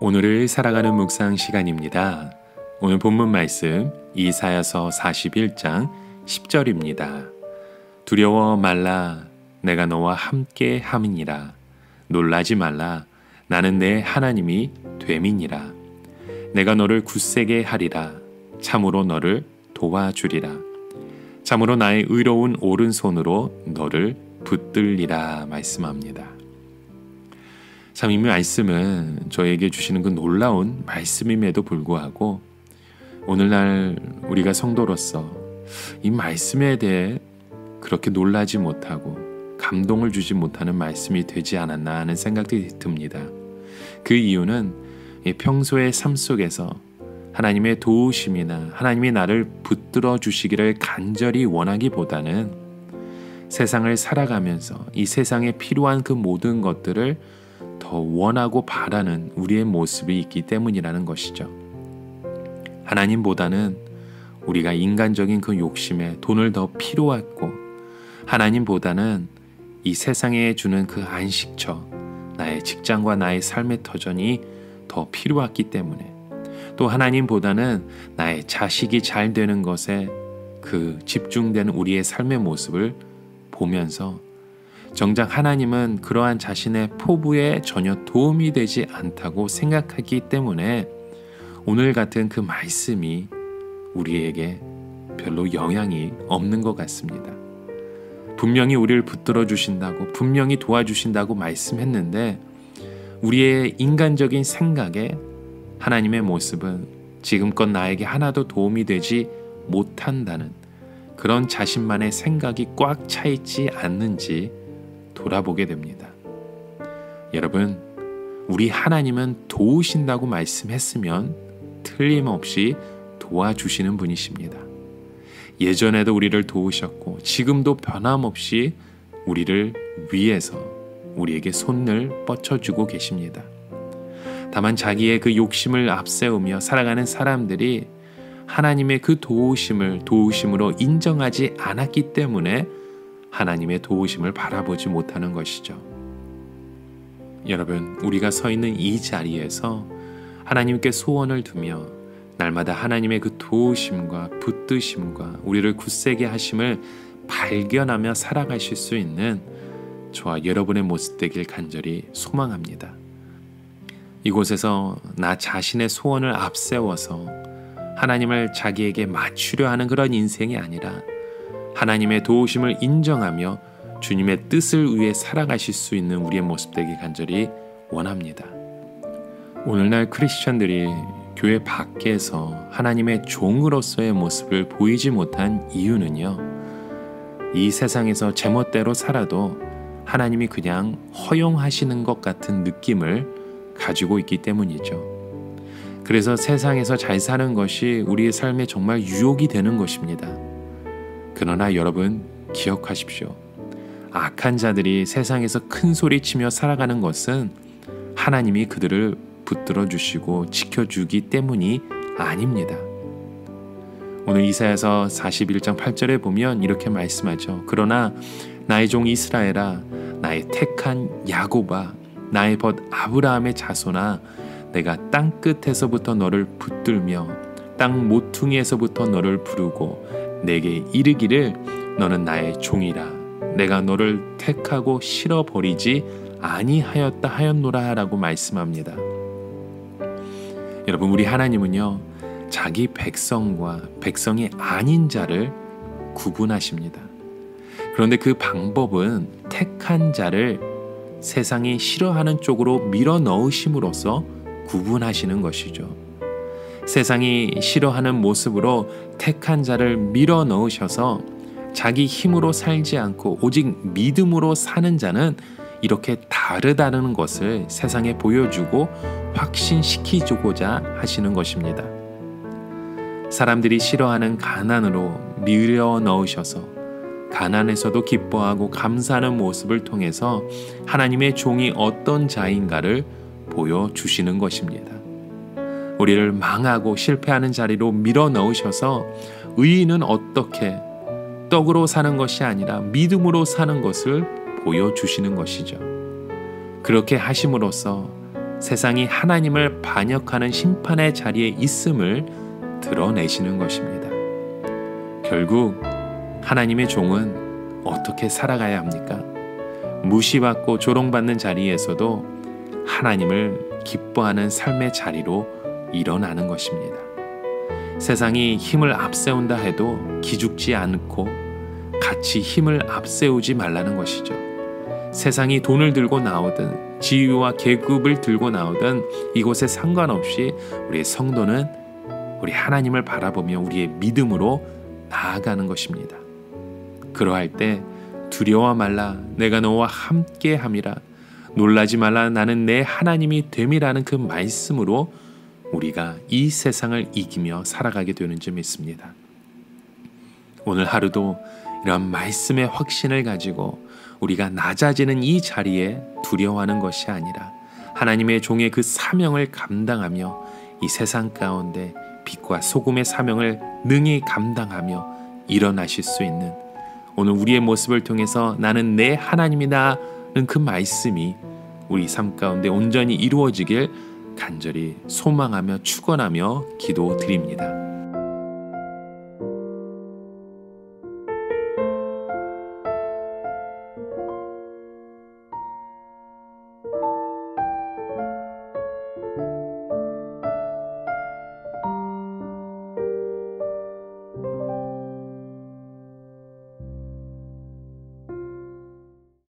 오늘을 살아가는 묵상 시간입니다. 오늘 본문 말씀 이사야서 41장 10절입니다. 두려워 말라, 내가 너와 함께 함이니라. 놀라지 말라, 나는 내 하나님이 됨이니라. 내가 너를 굳세게 하리라. 참으로 너를 도와주리라. 참으로 나의 의로운 오른손으로 너를 붙들리라 말씀합니다. 참 이 말씀은 저에게 주시는 그 놀라운 말씀임에도 불구하고 오늘날 우리가 성도로서 이 말씀에 대해 그렇게 놀라지 못하고 감동을 주지 못하는 말씀이 되지 않았나 하는 생각이 듭니다. 그 이유는 평소의 삶 속에서 하나님의 도우심이나 하나님이 나를 붙들어 주시기를 간절히 원하기보다는 세상을 살아가면서 이 세상에 필요한 그 모든 것들을 더 원하고 바라는 우리의 모습이 있기 때문이라는 것이죠. 하나님보다는 우리가 인간적인 그 욕심에 돈을 더 필요했고, 하나님보다는 이 세상에 주는 그 안식처, 나의 직장과 나의 삶의 터전이 더 필요했기 때문에, 또 하나님보다는 나의 자식이 잘 되는 것에 그 집중되는 우리의 삶의 모습을 보면서 정작 하나님은 그러한 자신의 포부에 전혀 도움이 되지 않다고 생각하기 때문에 오늘 같은 그 말씀이 우리에게 별로 영향이 없는 것 같습니다. 분명히 우리를 붙들어 주신다고, 분명히 도와주신다고 말씀했는데 우리의 인간적인 생각에 하나님의 모습은 지금껏 나에게 하나도 도움이 되지 못한다는 그런 자신만의 생각이 꽉 차 있지 않는지 돌아보게 됩니다. 여러분, 우리 하나님은 도우신다고 말씀했으면 틀림없이 도와주시는 분이십니다. 예전에도 우리를 도우셨고 지금도 변함없이 우리를 위해서 우리에게 손을 뻗쳐주고 계십니다. 다만 자기의 그 욕심을 앞세우며 살아가는 사람들이 하나님의 그 도우심으로 인정하지 않았기 때문에 하나님의 도우심을 바라보지 못하는 것이죠. 여러분, 우리가 서 있는 이 자리에서 하나님께 소원을 두며 날마다 하나님의 그 도우심과 붙드심과 우리를 굳세게 하심을 발견하며 살아가실 수 있는 저와 여러분의 모습 되길 간절히 소망합니다. 이곳에서 나 자신의 소원을 앞세워서 하나님을 자기에게 맞추려 하는 그런 인생이 아니라 하나님의 도우심을 인정하며 주님의 뜻을 위해 살아가실 수 있는 우리의 모습 되길 간절히 원합니다. 오늘날 크리스천들이 교회 밖에서 하나님의 종으로서의 모습을 보이지 못한 이유는요, 이 세상에서 제멋대로 살아도 하나님이 그냥 허용하시는 것 같은 느낌을 가지고 있기 때문이죠. 그래서 세상에서 잘 사는 것이 우리의 삶에 정말 유혹이 되는 것입니다. 그러나 여러분, 기억하십시오. 악한 자들이 세상에서 큰 소리치며 살아가는 것은 하나님이 그들을 붙들어 주시고 지켜주기 때문이 아닙니다. 오늘 이사야서 41장 8절에 보면 이렇게 말씀하죠. 그러나 나의 종 이스라엘아, 나의 택한 야곱아, 나의 벗 아브라함의 자손아, 내가 땅 끝에서부터 너를 붙들며 땅 모퉁이에서부터 너를 부르고 내게 이르기를 너는 나의 종이라. 내가 너를 택하고 실어버리지 아니하였다 하였노라 라고 말씀합니다. 여러분, 우리 하나님은요, 자기 백성과 백성이 아닌 자를 구분하십니다. 그런데 그 방법은 택한 자를 세상이 싫어하는 쪽으로 밀어 넣으심으로써 구분하시는 것이죠. 세상이 싫어하는 모습으로 택한 자를 밀어 넣으셔서 자기 힘으로 살지 않고 오직 믿음으로 사는 자는 이렇게 다르다는 것을 세상에 보여주고 확신시키고자 하시는 것입니다. 사람들이 싫어하는 가난으로 밀어 넣으셔서 가난에서도 기뻐하고 감사하는 모습을 통해서 하나님의 종이 어떤 자인가를 보여주시는 것입니다. 우리를 망하고 실패하는 자리로 밀어 넣으셔서 의인은 어떻게 떡으로 사는 것이 아니라 믿음으로 사는 것을 보여주시는 것이죠. 그렇게 하심으로써 세상이 하나님을 반역하는 심판의 자리에 있음을 드러내시는 것입니다. 결국 하나님의 종은 어떻게 살아가야 합니까? 무시받고 조롱받는 자리에서도 하나님을 기뻐하는 삶의 자리로 일어나는 것입니다. 세상이 힘을 앞세운다 해도 기죽지 않고 같이 힘을 앞세우지 말라는 것이죠. 세상이 돈을 들고 나오든 지위와 계급을 들고 나오든 이곳에 상관없이 우리의 성도는 우리 하나님을 바라보며 우리의 믿음으로 나아가는 것입니다. 그러할 때 두려워 말라 내가 너와 함께 함이라 놀라지 말라 나는 내 하나님이 됨이라는 그 말씀으로 우리가 이 세상을 이기며 살아가게 되는 줄 믿습니다. 오늘 하루도 이런 말씀의 확신을 가지고 우리가 낮아지는 이 자리에 두려워하는 것이 아니라 하나님의 종의 그 사명을 감당하며 이 세상 가운데 빛과 소금의 사명을 능히 감당하며 일어나실 수 있는 오늘 우리의 모습을 통해서 나는 내 하나님이다는 그 말씀이 우리 삶 가운데 온전히 이루어지길 간절히 소망하며 축원하며 기도드립니다.